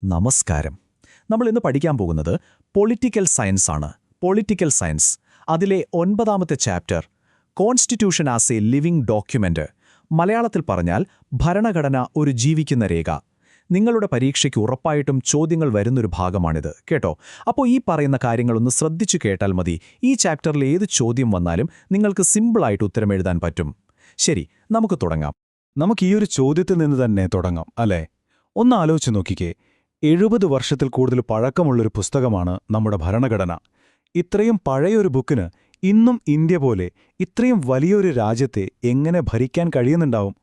നമസ്കാരം. നമ്മൾ ഇന്ന് പഠിക്കാൻ പോകുന്നത് പൊളിറ്റിക്കൽ സയൻസ് ആണ്. Political science. അതിലെ 9ാമത്തെ chapter constitution as a living document. മലയാളത്തിൽ പറഞ്ഞാൽ ഭരണഘടന ഒരു ജീവിക്കുന്ന രേഖ. നിങ്ങളുടെ പരീക്ഷയ്ക്ക് ഉറപ്പായിട്ടും ചോദ്യങ്ങൾ വരുന്നൊരു ഭാഗമാണിത് കേട്ടോ. അപ്പോൾ ഈ പറയുന്ന കാര്യങ്ങളൊന്ന് ശ്രദ്ധിച്ചു കേട്ടാൽ മതി. ഈ ചാപ്റ്ററിൽ ഏത് ചോദ്യം വന്നാലും നിങ്ങൾക്ക് സിമ്പിളായിട്ട് ഉത്തരം എഴുതാൻ പറ്റും. ശരി, നമുക്ക് തുടങ്ങാം. നമുക്ക് ഈ ഒരു ചോദ്യത്തിൽ നിന്ന് തന്നെ തുടങ്ങാം അല്ലേ? ഒന്ന് ആലോചിച്ച് നോക്കിക്കേ. 70 വർഷത്തിൽ കൂടുതൽ പഴക്കമുള്ളൊരു പുസ്തകമാണ് നമ്മുടെ ഭരണഘടന. ഇത്രയും പഴയൊരു ബുക്കിന് ഇന്നും ഇന്ത്യ പോലെ ഇത്രയും വലിയൊരു രാജ്യത്തെ എങ്ങനെ ഭരിക്കാൻ കഴിയുന്നുണ്ടാവും?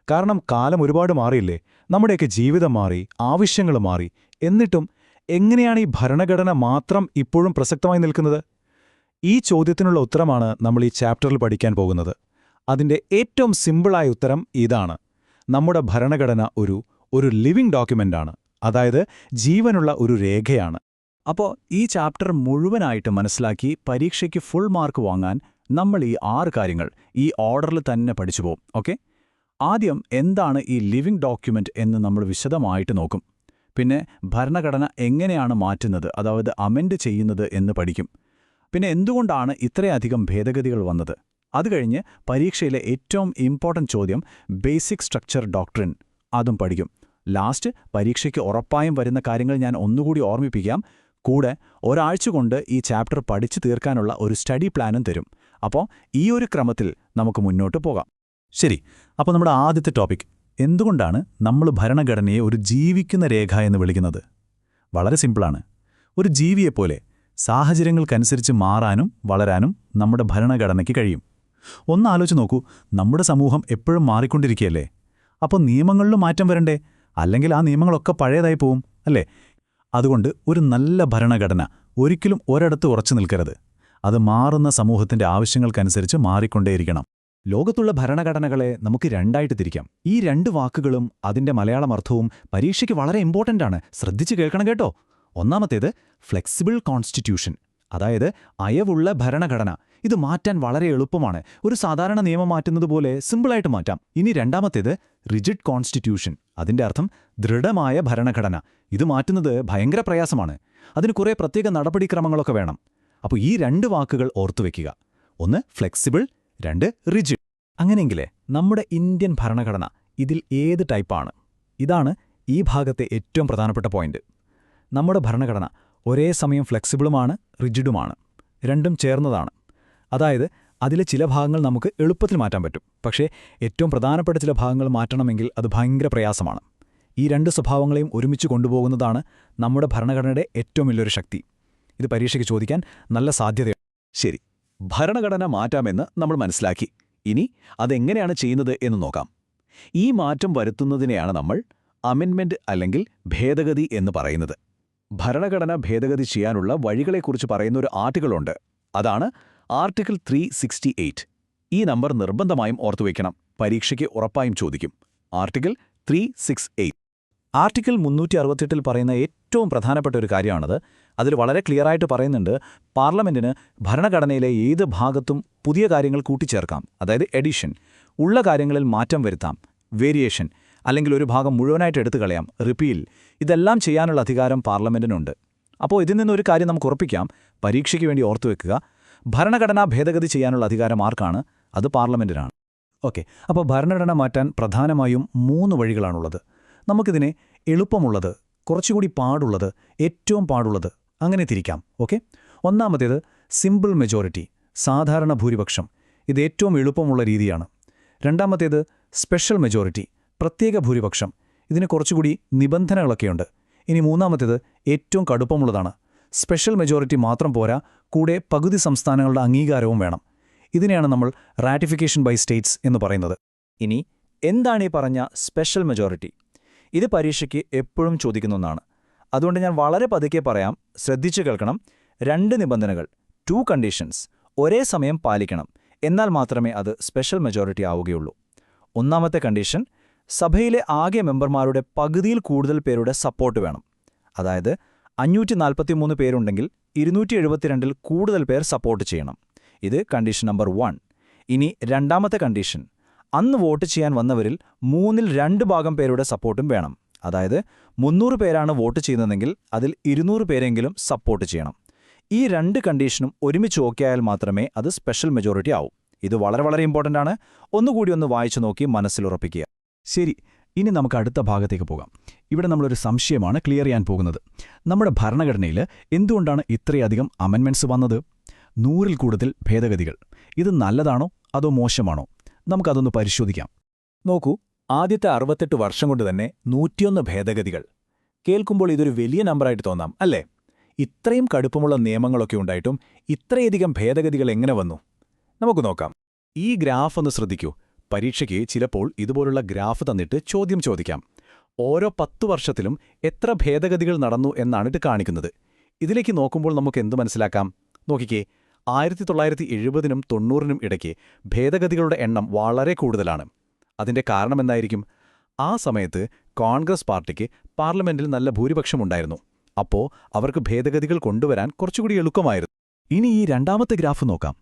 കാരണം കാലം ഒരുപാട് മാറിയില്ലേ? നമ്മുടെയൊക്കെ ജീവിതം മാറി, ആവശ്യങ്ങൾ മാറി. എന്നിട്ടും എങ്ങനെയാണ് ഈ ഭരണഘടന മാത്രം ഇപ്പോഴും പ്രസക്തമായി നിൽക്കുന്നത്? ഈ ചോദ്യത്തിനുള്ള ഉത്തരമാണ് നമ്മൾ ഈ ചാപ്റ്ററിൽ പഠിക്കാൻ പോകുന്നത്. അതിന്റെ ഏറ്റവും സിമ്പിളായ ഉത്തരം ഇതാണ്: നമ്മുടെ ഭരണഘടന ഒരു ലിവിംഗ് ഡോക്യുമെന്റാണ്. അതായത് ജീവനുള്ള ഒരു രേഖയാണ്. അപ്പോൾ ഈ ചാപ്റ്റർ മുഴുവനായിട്ട് മനസ്സിലാക്കി പരീക്ഷയ്ക്ക് ഫുൾ മാർക്ക് വാങ്ങാൻ നമ്മൾ ഈ 6 കാര്യങ്ങൾ ഈ ഓർഡറിൽ തന്നെ പഠിച്ചു പോകും. ഓക്കെ? ആദ്യം എന്താണ് ഈ ലിവിംഗ് ഡോക്യുമെന്റ് എന്ന് നമ്മൾ വിശദമായിട്ട് നോക്കും. പിന്നെ ഭരണഘടന എങ്ങനെയാണ് മാറ്റുന്നത്, അതായത് അമെൻഡ് ചെയ്യുന്നത് എന്ന് പഠിക്കും. പിന്നെ എന്തുകൊണ്ടാണ് ഇത്രയധികം ഭേദഗതികൾ വന്നത്? അത് കഴിഞ്ഞ് പരീക്ഷയിലെ ഏറ്റവും ഇമ്പോർട്ടൻ്റ് ചോദ്യം ബേസിക് സ്ട്രക്ചർ ഡോക്ട്രിൻ, അതും പഠിക്കും. ലാസ്റ്റ് പരീക്ഷയ്ക്ക് ഉറപ്പായും വരുന്ന കാര്യങ്ങൾ ഞാൻ ഒന്നുകൂടി ഓർമ്മിപ്പിക്കാം. കൂടെ ഒരാഴ്ച കൊണ്ട് ഈ ചാപ്റ്റർ പഠിച്ചു തീർക്കാനുള്ള ഒരു സ്റ്റഡി പ്ലാനും തരും. അപ്പോൾ ഈ ഒരു ക്രമത്തിൽ നമുക്ക് മുന്നോട്ട് പോകാം. ശരി, അപ്പോൾ നമ്മുടെ ആദ്യത്തെ ടോപ്പിക്, എന്തുകൊണ്ടാണ് നമ്മൾ ഭരണഘടനയെ ഒരു ജീവിക്കുന്ന രേഖ എന്ന് വിളിക്കുന്നത്? വളരെ സിമ്പിളാണ്. ഒരു ജീവിയെപ്പോലെ സാഹചര്യങ്ങൾക്കനുസരിച്ച് മാറാനും വളരാനും നമ്മുടെ ഭരണഘടനയ്ക്ക് കഴിയും. ഒന്ന് ആലോചിച്ച് നോക്കൂ, നമ്മുടെ സമൂഹം എപ്പോഴും മാറിക്കൊണ്ടിരിക്കുകയല്ലേ? അപ്പോൾ നിയമങ്ങളിലും മാറ്റം വരണ്ടേ? അല്ലെങ്കിൽ ആ നിയമങ്ങളൊക്കെ പഴയതായി പോവും അല്ലേ? അതുകൊണ്ട് ഒരു നല്ല ഭരണഘടന ഒരിക്കലും ഒരിടത്ത് ഉറച്ചു നിൽക്കരുത്. അത് മാറുന്ന സമൂഹത്തിന്റെ ആവശ്യങ്ങൾക്കനുസരിച്ച് മാറിക്കൊണ്ടേയിരിക്കണം. ലോകത്തുള്ള ഭരണഘടനകളെ നമുക്ക് രണ്ടായിട്ട് തിരിക്കാം. ഈ 2 വാക്കുകളും അതിന്റെ മലയാളം അർത്ഥവും പരീക്ഷയ്ക്ക് വളരെ ഇമ്പോർട്ടൻ്റ് ആണ്. ശ്രദ്ധിച്ചു കേൾക്കണം കേട്ടോ. ഒന്നാമത്തേത് ഫ്ലെക്സിബിൾ കോൺസ്റ്റിറ്റ്യൂഷൻ, അതായത് അയവുള്ള ഭരണഘടന. ഇത് മാറ്റാൻ വളരെ എളുപ്പമാണ്. ഒരു സാധാരണ നിയമം മാറ്റുന്നത് പോലെ സിമ്പിളായിട്ട് മാറ്റാം. ഇനി രണ്ടാമത്തേത് റിജിഡ് കോൺസ്റ്റിറ്റ്യൂഷൻ, അതിന്റെ അർത്ഥം ദൃഢമായ ഭരണഘടന. ഇത് മാറ്റുന്നത് ഭയങ്കര പ്രയാസമാണ്. അതിന് കുറേ പ്രത്യേക നടപടിക്രമങ്ങളൊക്കെ വേണം. അപ്പോൾ ഈ 2 വാക്കുകൾ ഓർത്തുവെക്കുക. ഒന്ന് ഫ്ലെക്സിബിൾ, 2 റിജിഡ്. അങ്ങനെയെങ്കിലേ നമ്മുടെ ഇന്ത്യൻ ഭരണഘടന ഇതിൽ ഏത് ടൈപ്പാണ്? ഇതാണ് ഈ ഭാഗത്തെ ഏറ്റവും പ്രധാനപ്പെട്ട പോയിന്റ്. നമ്മുടെ ഭരണഘടന ഒരേ സമയം ഫ്ലെക്സിബിളുമാണ്, റിജിഡുമാണ്. രണ്ടും ചേർന്നതാണ്. അതായത് അതിലെ ചില ഭാഗങ്ങൾ നമുക്ക് എളുപ്പത്തിൽ മാറ്റാൻ പറ്റും. പക്ഷേ ഏറ്റവും പ്രധാനപ്പെട്ട ചില ഭാഗങ്ങൾ മാറ്റണമെങ്കിൽ അത് ഭയങ്കര പ്രയാസമാണ്. ഈ 2 സ്വഭാവങ്ങളെയും ഒരുമിച്ച് കൊണ്ടുപോകുന്നതാണ് നമ്മുടെ ഭരണഘടനയുടെ ഏറ്റവും വലിയൊരു ശക്തി. ഇത് പരീക്ഷയ്ക്ക് ചോദിക്കാൻ നല്ല സാധ്യതയുണ്ട്. ശരി, ഭരണഘടന മാറ്റാമെന്ന് നമ്മൾ മനസ്സിലാക്കി. ഇനി അതെങ്ങനെയാണ് ചെയ്യുന്നത് എന്ന് നോക്കാം. ഈ മാറ്റം വരുത്തുന്നതിനെയാണ് നമ്മൾ അമെൻമെന്റ് അല്ലെങ്കിൽ ഭേദഗതി എന്ന് പറയുന്നത്. ഭരണഘടന ഭേദഗതി ചെയ്യാനുള്ള വഴികളെക്കുറിച്ച് പറയുന്ന ഒരു ആർട്ടിക്കിളുണ്ട്. അതാണ് ആർട്ടിക്കിൾ 368. ഈ നമ്പർ നിർബന്ധമായും ഓർത്തുവയ്ക്കണം. പരീക്ഷയ്ക്ക് ഉറപ്പായും ചോദിക്കും. ആർട്ടിക്കിൾ 368. ആർട്ടിക്കിൾ 368 പറയുന്ന ഏറ്റവും പ്രധാനപ്പെട്ട ഒരു കാര്യമാണത്. അതിൽ വളരെ ക്ലിയറായിട്ട് പറയുന്നുണ്ട്, പാർലമെന്റിന് ഭരണഘടനയിലെ ഏത് ഭാഗത്തും പുതിയ കാര്യങ്ങൾ കൂട്ടിച്ചേർക്കാം, അതായത് എഡിഷൻ. ഉള്ള കാര്യങ്ങളിൽ മാറ്റം വരുത്താം, വേരിയേഷൻ. അല്ലെങ്കിൽ ഒരു ഭാഗം മുഴുവനായിട്ട് എടുത്തു കളയാം, റിപ്പീൽ. ഇതെല്ലാം ചെയ്യാനുള്ള അധികാരം പാർലമെന്റിനുണ്ട്. അപ്പോൾ ഇതിൽ നിന്നൊരു കാര്യം നമുക്ക് ഉറപ്പിക്കാം, പരീക്ഷയ്ക്ക് വേണ്ടി ഓർത്തുവെക്കുക. ഭരണഘടനാ ഭേദഗതി ചെയ്യാനുള്ള അധികാരം ആർക്കാണ്? അത് പാർലമെന്റിനാണ്. ഓക്കെ, അപ്പോൾ ഭരണഘടന മാറ്റാൻ പ്രധാനമായും 3 വഴികളാണുള്ളത്. നമുക്കിതിനെ എളുപ്പമുള്ളത്, കുറച്ചുകൂടി പാടുള്ളത്, ഏറ്റവും പാടുള്ളത്, അങ്ങനെ തിരിക്കാം. ഓക്കെ, ഒന്നാമത്തേത് സിമ്പിൾ മെജോറിറ്റി, സാധാരണ ഭൂരിപക്ഷം. ഇത് ഏറ്റവും എളുപ്പമുള്ള രീതിയാണ്. രണ്ടാമത്തേത് സ്പെഷ്യൽ മെജോറിറ്റി, പ്രത്യേക ഭൂരിപക്ഷം. ഇതിന് കുറച്ചുകൂടി നിബന്ധനകളൊക്കെയുണ്ട്. ഇനി മൂന്നാമത്തേത് ഏറ്റവും കടുപ്പമുള്ളതാണ്. സ്പെഷ്യൽ മെജോറിറ്റി മാത്രം പോരാ, കൂടെ പകുതി സംസ്ഥാനങ്ങളുടെ അംഗീകാരവും വേണം. ഇതിനെയാണ് നമ്മൾ റാറ്റിഫിക്കേഷൻ ബൈ സ്റ്റേറ്റ്സ് എന്ന് പറയുന്നത്. ഇനി എന്താണ് ഈ പറഞ്ഞ സ്പെഷ്യൽ മെജോറിറ്റി? ഇത് പരീക്ഷയ്ക്ക് എപ്പോഴും ചോദിക്കുന്ന ഒന്നാണ്. അതുകൊണ്ട് ഞാൻ വളരെ പതുക്കെ പറയാം, ശ്രദ്ധിച്ചു കേൾക്കണം. 2 നിബന്ധനകൾ, 2 കണ്ടീഷൻസ് ഒരേ സമയം പാലിക്കണം. എന്നാൽ മാത്രമേ അത് സ്പെഷ്യൽ മെജോറിറ്റി ആവുകയുള്ളൂ. ഒന്നാമത്തെ കണ്ടീഷൻ, സഭയിലെ ആകെ മെമ്പർമാരുടെ പകുതിയിൽ കൂടുതൽ പേരുടെ സപ്പോർട്ട് വേണം. അതായത് 543 പേരുണ്ടെങ്കിൽ 272 കൂടുതൽ പേർ സപ്പോർട്ട് ചെയ്യണം. ഇത് കണ്ടീഷൻ നമ്പർ 1. ഇനി രണ്ടാമത്തെ കണ്ടീഷൻ, അന്ന് വോട്ട് ചെയ്യാൻ വന്നവരിൽ 3/2 ഭാഗം പേരുടെ സപ്പോർട്ടും വേണം. അതായത് 300 പേരാണ് വോട്ട് ചെയ്യുന്നതെങ്കിൽ അതിൽ 200 പേരെങ്കിലും സപ്പോർട്ട് ചെയ്യണം. ഈ രണ്ട് കണ്ടീഷനും ഒരുമിച്ച് ഓക്കെ ആയാൽ മാത്രമേ അത് സ്പെഷ്യൽ മെജോറിറ്റി ആവൂ. ഇത് വളരെ വളരെ ഇമ്പോർട്ടൻ്റ് ആണ്. ഒന്നുകൂടി ഒന്ന് വായിച്ചു നോക്കി മനസ്സിലുറപ്പിക്കുക. ശരി, ഇനി നമുക്ക് അടുത്ത ഭാഗത്തേക്ക് പോകാം. ഇവിടെ നമ്മളൊരു സംശയമാണ് ക്ലിയർ ചെയ്യാൻ പോകുന്നത്. നമ്മുടെ ഭരണഘടനയിൽ എന്തുകൊണ്ടാണ് ഇത്രയധികം അമെൻമെൻറ്റ്സ് വന്നത്? 100ൽ കൂടുതൽ ഭേദഗതികൾ. ഇത് നല്ലതാണോ അതോ മോശമാണോ? നമുക്കതൊന്ന് പരിശോധിക്കാം. നോക്കൂ, ആദ്യത്തെ 68 വർഷം കൊണ്ട് തന്നെ 101 ഭേദഗതികൾ. കേൾക്കുമ്പോൾ ഇതൊരു വലിയ നമ്പറായിട്ട് തോന്നാം, അല്ലേ? ഇത്രയും കടുപ്പമുള്ള നിയമങ്ങളൊക്കെ ഉണ്ടായിട്ടും ഇത്രയധികം ഭേദഗതികൾ എങ്ങനെ വന്നു? നമുക്ക് നോക്കാം. ഈ ഗ്രാഫ് ഒന്ന് ശ്രദ്ധിക്കൂ. പരീക്ഷയ്ക്ക് ചിലപ്പോൾ ഇതുപോലുള്ള ഗ്രാഫ് തന്നിട്ട് ചോദ്യം ചോദിക്കാം. ഓരോ 10 വർഷത്തിലും എത്ര ഭേദഗതികൾ നടന്നു എന്നാണ് ഇത് കാണിക്കുന്നത്. ഇതിലേക്ക് നോക്കുമ്പോൾ നമുക്ക് എന്തു മനസ്സിലാക്കാം? നോക്കിക്കേ, 1970നും 90നും ഇടയ്ക്ക് ഭേദഗതികളുടെ എണ്ണം വളരെ കൂടുതലാണ്. അതിന്റെ കാരണമെന്തായിരിക്കും? ആ സമയത്ത് കോൺഗ്രസ് പാർട്ടിക്ക് പാർലമെന്റിൽ നല്ല ഭൂരിപക്ഷമുണ്ടായിരുന്നു. അപ്പോ അവർക്ക് ഭേദഗതികൾ കൊണ്ടുവരാൻ കുറച്ചുകൂടി എളുപ്പമായിരുന്നു. ഇനി ഈ രണ്ടാമത്തെ ഗ്രാഫ് നോക്കാം.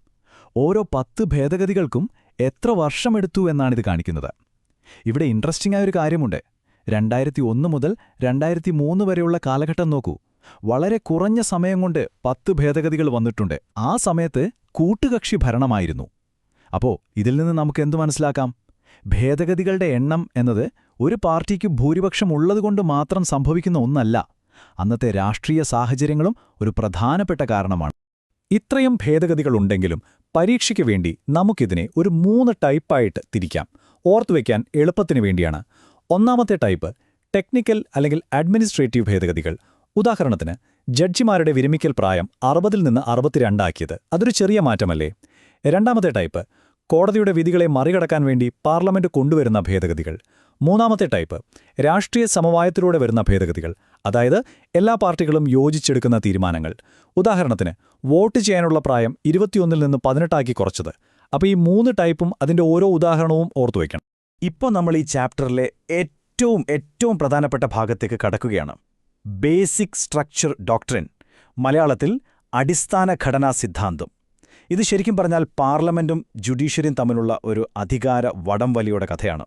ഓരോ 10 ഭേദഗതികൾക്കും എത്ര വർഷമെടുത്തു എന്നാണിത് കാണിക്കുന്നത്. ഇവിടെ ഇൻട്രസ്റ്റിംഗ് ആയൊരു കാര്യമുണ്ട്. 2001 മുതൽ 2003 വരെയുള്ള കാലഘട്ടം നോക്കൂ. വളരെ കുറഞ്ഞ സമയം കൊണ്ട് 10 ഭേദഗതികൾ വന്നിട്ടുണ്ട്. ആ സമയത്ത് കൂട്ടുകക്ഷി ഭരണമായിരുന്നു. അപ്പോ ഇതിൽ നിന്ന് നമുക്ക് എന്തു മനസ്സിലാക്കാം? ഭേദഗതികളുടെ എണ്ണം എന്നത് ഒരു പാർട്ടിക്ക് ഭൂരിപക്ഷം ഉള്ളതുകൊണ്ട് മാത്രം സംഭവിക്കുന്ന ഒന്നല്ല. അന്നത്തെ രാഷ്ട്രീയ സാഹചര്യങ്ങളും ഒരു പ്രധാനപ്പെട്ട കാരണമാണ്. ഇത്രയും ഭേദഗതികളുണ്ടെങ്കിലും പരീക്ഷയ്ക്ക് വേണ്ടി നമുക്കിതിനെ ഒരു 3 ടൈപ്പായിട്ട് തിരിക്കാം. ഓർത്തുവയ്ക്കാൻ എളുപ്പത്തിനു വേണ്ടിയാണ്. ഒന്നാമത്തെ ടൈപ്പ് ടെക്നിക്കൽ അല്ലെങ്കിൽ അഡ്മിനിസ്ട്രേറ്റീവ് ഭേദഗതികൾ. ഉദാഹരണത്തിന്, ജഡ്ജിമാരുടെ വിരമിക്കൽ പ്രായം 60ൽ നിന്ന് 62 ആക്കിയത്. അതൊരു ചെറിയ മാറ്റമല്ലേ? രണ്ടാമത്തെ ടൈപ്പ് കോടതിയുടെ വിധികളെ മറികടക്കാൻ വേണ്ടി പാർലമെന്റ് കൊണ്ടുവരുന്ന ഭേദഗതികൾ. മൂന്നാമത്തെ ടൈപ്പ് രാഷ്ട്രീയ സമവായത്തിലൂടെ വരുന്ന ഭേദഗതികൾ, അതായത് എല്ലാ പാർട്ടികളും യോജിച്ചെടുക്കുന്ന തീരുമാനങ്ങൾ. ഉദാഹരണത്തിന്, വോട്ട് ചെയ്യാനുള്ള പ്രായം 21ൽ നിന്ന് 18 ആക്കി കുറച്ചത്. അപ്പോൾ ഈ 3 ടൈപ്പും അതിന്റെ ഓരോ ഉദാഹരണവും ഓർത്തുവയ്ക്കണം. ഇപ്പോൾ നമ്മൾ ഈ ചാപ്റ്ററിലെ ഏറ്റവും പ്രധാനപ്പെട്ട ഭാഗത്തേക്ക് കടക്കുകയാണ്. ബേസിക് സ്ട്രക്ചർ ഡോക്ട്രിൻ, മലയാളത്തിൽ അടിസ്ഥാന ഘടനാ സിദ്ധാന്തം. ഇത് ശരിക്കും പറഞ്ഞാൽ പാർലമെന്റും ജുഡീഷ്യറിയും തമ്മിലുള്ള ഒരു അധികാര വടംവലിയുടെ കഥയാണ്.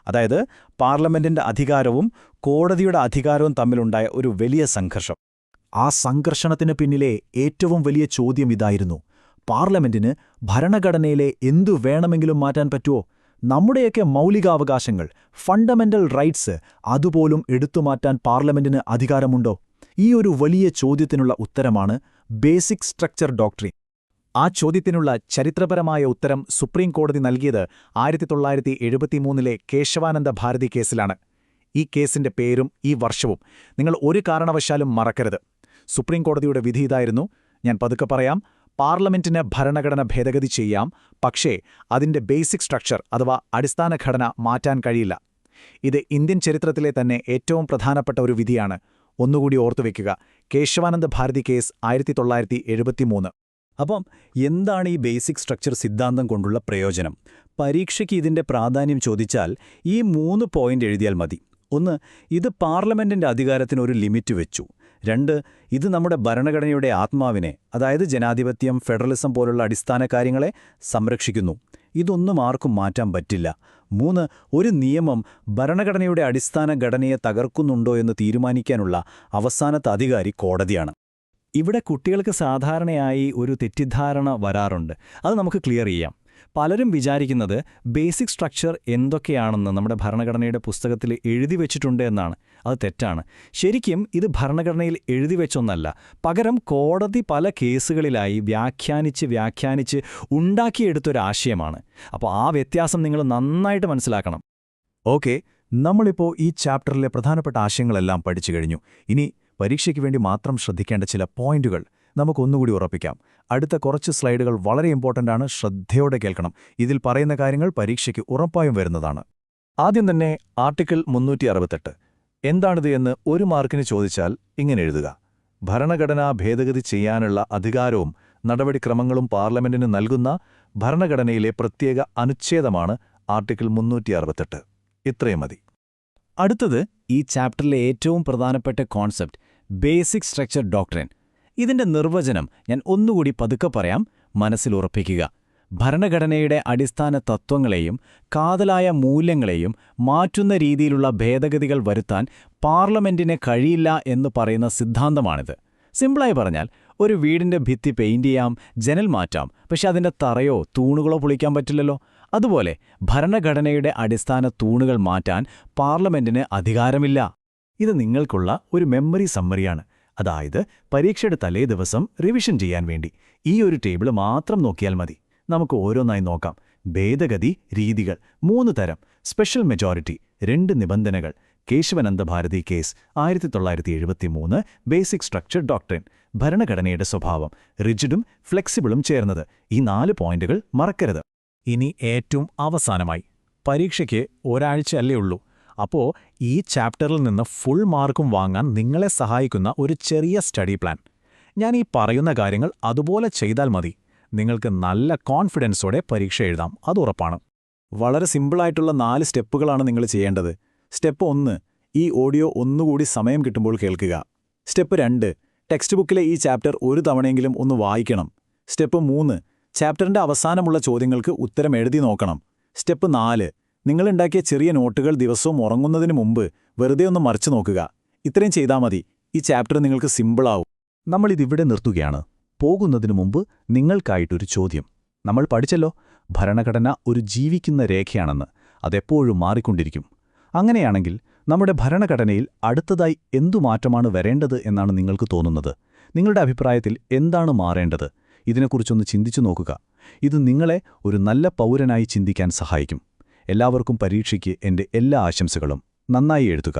അതായത് പാർലമെന്റിന്റെ അധികാരവും കോടതിയുടെ അധികാരവും തമ്മിലുണ്ടായ ഒരു വലിയ സംഘർഷം. ആ സംഘർഷണത്തിന് പിന്നിലെ ഏറ്റവും വലിയ ചോദ്യം ഇതായിരുന്നു: പാർലമെന്റിന് ഭരണഘടനയിലെ എന്തു വേണമെങ്കിലും മാറ്റാൻ പറ്റുമോ? നമ്മുടെയൊക്കെ മൗലികാവകാശങ്ങൾ, ഫണ്ടമെന്റൽ റൈറ്റ്സ്, അതുപോലും എടുത്തുമാറ്റാൻ പാർലമെന്റിന് അധികാരമുണ്ടോ? ഈ ഒരു വലിയ ചോദ്യത്തിനുള്ള ഉത്തരമാണ് ബേസിക് സ്ട്രക്ചർ ഡോക്ട്രിൻ. ആ ചോദ്യത്തിനുള്ള ചരിത്രപരമായ ഉത്തരം സുപ്രീം കോടതി നൽകിയത് 1973 കേശവാനന്ദ ഭാരതി കേസിലാണ്. ഈ കേസിന്റെ പേരും ഈ വർഷവും നിങ്ങൾ ഒരു കാരണവശാലും മറക്കരുത്. സുപ്രീം കോടതിയുടെ വിധി ഇതായിരുന്നു. ഞാൻ പതുക്കെ പറയാം. പാർലമെന്റിന് ഭരണഘടന ഭേദഗതി ചെയ്യാം, പക്ഷേ അതിന്റെ ബേസിക് സ്ട്രക്ചർ അഥവാ അടിസ്ഥാന ഘടന മാറ്റാൻ കഴിയില്ല. ഇത് ഇന്ത്യൻ ചരിത്രത്തിലെ തന്നെ ഏറ്റവും പ്രധാനപ്പെട്ട ഒരു വിധിയാണ്. ഒന്നുകൂടി ഓർത്തുവെക്കുക, കേശവാനന്ദ ഭാരതി കേസ് 1973. അപ്പം എന്താണ് ഈ ബേസിക് സ്ട്രക്ചർ സിദ്ധാന്തം കൊണ്ടുള്ള പ്രയോജനം? പരീക്ഷയ്ക്ക് ഇതിന്റെ പ്രാധാന്യം ചോദിച്ചാൽ ഈ 3 പോയിന്റ് എഴുതിയാൽ മതി. 1, ഇത് പാർലമെന്റിന്റെ അധികാരത്തിന് ഒരു ലിമിറ്റ് വെച്ചു. 2, ഇത് നമ്മുടെ ഭരണഘടനയുടെ ആത്മാവിനെ, അതായത് ജനാധിപത്യം, ഫെഡറലിസം പോലുള്ള അടിസ്ഥാന കാര്യങ്ങളെ സംരക്ഷിക്കുന്നു. ഇതൊന്നും ആർക്കും മാറ്റാൻ പറ്റില്ല. 3, ഒരു നിയമം ഭരണഘടനയുടെ അടിസ്ഥാന ഘടനയെ തകർക്കുന്നുണ്ടോ എന്ന് തീരുമാനിക്കാനുള്ള അവസാനത്തെ അധികാരി കോടതിയാണ്. ഇവിടെ കുട്ടികൾക്ക് സാധാരണയായി ഒരു തെറ്റിദ്ധാരണ വരാറുണ്ട്. അത് നമുക്ക് ക്ലിയർ ചെയ്യാം. പലരും വിചാരിക്കുന്നത് ബേസിക് സ്ട്രക്ചർ എന്തൊക്കെയാണെന്ന് നമ്മുടെ ഭരണഘടനയുടെ പുസ്തകത്തിൽ എഴുതി വെച്ചിട്ടുണ്ട് എന്നാണ്. അത് തെറ്റാണ്. ശരിക്കും ഇത് ഭരണഘടനയിൽ എഴുതി വെച്ചൊന്നല്ല. പകരം കോടതി പല കേസുകളിലായി വ്യാഖ്യാനിച്ച് ഉണ്ടാക്കിയെടുത്തൊരാശയമാണ്. അപ്പോൾ ആ വ്യത്യാസം നിങ്ങൾ നന്നായിട്ട് മനസ്സിലാക്കണം. ഓക്കെ, നമ്മളിപ്പോൾ ഈ ചാപ്റ്ററിലെ പ്രധാനപ്പെട്ട ആശയങ്ങളെല്ലാം പഠിച്ചു കഴിഞ്ഞു. ഇനി പരീക്ഷയ്ക്ക് വേണ്ടി മാത്രം ശ്രദ്ധിക്കേണ്ട ചില പോയിന്റുകൾ നമുക്കൊന്നുകൂടി ഉറപ്പിക്കാം. അടുത്ത കുറച്ച് സ്ലൈഡുകൾ വളരെ ഇമ്പോർട്ടൻ്റ് ആണ്. ശ്രദ്ധയോടെ കേൾക്കണം. ഇതിൽ പറയുന്ന കാര്യങ്ങൾ പരീക്ഷയ്ക്ക് ഉറപ്പായും വരുന്നതാണ്. ആദ്യം തന്നെ ആർട്ടിക്കിൾ 368 എന്താണിത് എന്ന് 1 മാർക്കിന് ചോദിച്ചാൽ ഇങ്ങനെ എഴുതുക: ഭരണഘടനാ ഭേദഗതി ചെയ്യാനുള്ള അധികാരവും നടപടിക്രമങ്ങളും പാർലമെന്റിന് നൽകുന്ന ഭരണഘടനയിലെ പ്രത്യേക അനുച്ഛേദമാണ് ആർട്ടിക്കിൾ 368. ഇത്രയും മതി. അടുത്തത് ഈ ചാപ്റ്ററിലെ ഏറ്റവും പ്രധാനപ്പെട്ട കോൺസെപ്റ്റ് ബേസിക് സ്ട്രക്ചർ ഡോക്ട്രിൻ. ഇതിന്റെ നിർവചനം ഞാൻ ഒന്നുകൂടി പതുക്കെ പറയാം, മനസ്സിലുറപ്പിക്കുക. ഭരണഘടനയുടെ അടിസ്ഥാന തത്വങ്ങളെയും കാതലായ മൂല്യങ്ങളെയും മാറ്റുന്ന രീതിയിലുള്ള ഭേദഗതികൾ വരുത്താൻ പാർലമെന്റിന് കഴിയില്ല എന്ന് പറയുന്ന സിദ്ധാന്തമാണിത്. സിമ്പിളായി പറഞ്ഞാൽ, ഒരു വീടിന്റെ ഭിത്തി പെയിന്റ് ചെയ്യാം, ജനൽ മാറ്റാം, പക്ഷെ അതിന്റെ തറയോ തൂണുകളോ പൊളിക്കാൻ പറ്റില്ലല്ലോ. അതുപോലെ ഭരണഘടനയുടെ അടിസ്ഥാന തൂണുകൾ മാറ്റാൻ പാർലമെന്റിന് അധികാരമില്ല. ഇത് നിങ്ങൾക്കുള്ള ഒരു മെമ്മറി സമ്മറിയാണ്. അതായത് പരീക്ഷയുടെ തലേ ദിവസം റിവിഷൻ ചെയ്യാൻ വേണ്ടി ഈ ഒരു ടേബിൾ മാത്രം നോക്കിയാൽ മതി. നമുക്ക് ഓരോന്നായി നോക്കാം. ഭേദഗതി രീതികൾ 3 തരം. സ്പെഷ്യൽ മെജോറിറ്റി 2 നിബന്ധനകൾ. Kesavananda Bharati case 1973. Basic structure doctrine. ഭരണഘടനയുടെ സ്വഭാവം റിജിഡും ഫ്ലെക്സിബിളും ചേർന്നത്. ഈ 4 പോയിന്റുകൾ മറക്കരുത്. ഇനി ഏറ്റവും അവസാനമായി, പരീക്ഷയ്ക്ക് ഒരാഴ്ചയല്ലേ ഉള്ളൂ. അപ്പോൾ ഈ ചാപ്റ്ററിൽ നിന്ന് ഫുൾ മാർക്കും വാങ്ങാൻ നിങ്ങളെ സഹായിക്കുന്ന ഒരു ചെറിയ സ്റ്റഡി പ്ലാൻ. ഞാൻ ഈ പറയുന്ന കാര്യങ്ങൾ അതുപോലെ ചെയ്താൽ മതി. നിങ്ങൾക്ക് നല്ല കോൺഫിഡൻസോടെ പരീക്ഷ എഴുതാം, അത് ഉറപ്പാണ്. വളരെ സിമ്പിളായിട്ടുള്ള 4 സ്റ്റെപ്പുകളാണ് നിങ്ങൾ ചെയ്യേണ്ടത്. സ്റ്റെപ്പ് 1, ഈ ഓഡിയോ ഒന്നുകൂടി സമയം കിട്ടുമ്പോൾ കേൾക്കുക. സ്റ്റെപ്പ് 2, ടെക്സ്റ്റ് ബുക്കിലെ ഈ ചാപ്റ്റർ ഒരു തവണയെങ്കിലും ഒന്ന് വായിക്കണം. സ്റ്റെപ്പ് 3, ചാപ്റ്ററിന്റെ അവസാനമുള്ള ചോദ്യങ്ങൾക്ക് ഉത്തരം എഴുതി നോക്കണം. സ്റ്റെപ്പ് 4, നിങ്ങളുണ്ടാക്കിയ ചെറിയ നോട്ടുകൾ ദിവസവും ഉറങ്ങുന്നതിന് മുമ്പ് വെറുതെ ഒന്ന് മറിച്ചു നോക്കുക. ഇത്രയും ചെയ്താൽ മതി. ഈ ചാപ്റ്റർ നിങ്ങൾക്ക് സിമ്പിളാവും. നമ്മളിതിവിടെ നിർത്തുകയാണ്. പോകുന്നതിനു മുമ്പ് നിങ്ങൾക്കായിട്ടൊരു ചോദ്യം. നമ്മൾ പഠിച്ചല്ലോ, ഭരണഘടന ഒരു ജീവിക്കുന്ന രേഖയാണെന്ന്. അതെപ്പോഴും മാറിക്കൊണ്ടിരിക്കും. അങ്ങനെയാണെങ്കിൽ നമ്മുടെ ഭരണഘടനയിൽ അടുത്തതായി എന്തു മാറ്റമാണ് വരേണ്ടത് എന്നാണ് നിങ്ങൾക്ക് തോന്നുന്നത്? നിങ്ങളുടെ അഭിപ്രായത്തിൽ എന്താണ് മാറേണ്ടത്? ഇതിനെക്കുറിച്ചൊന്ന് ചിന്തിച്ചു നോക്കുക. ഇത് നിങ്ങളെ ഒരു നല്ല പൗരനായി ചിന്തിക്കാൻ സഹായിക്കും. എല്ലാവർക്കും പരീക്ഷയ്ക്ക് എൻ്റെ എല്ലാ ആശംസകളും. നന്നായി എഴുതുക.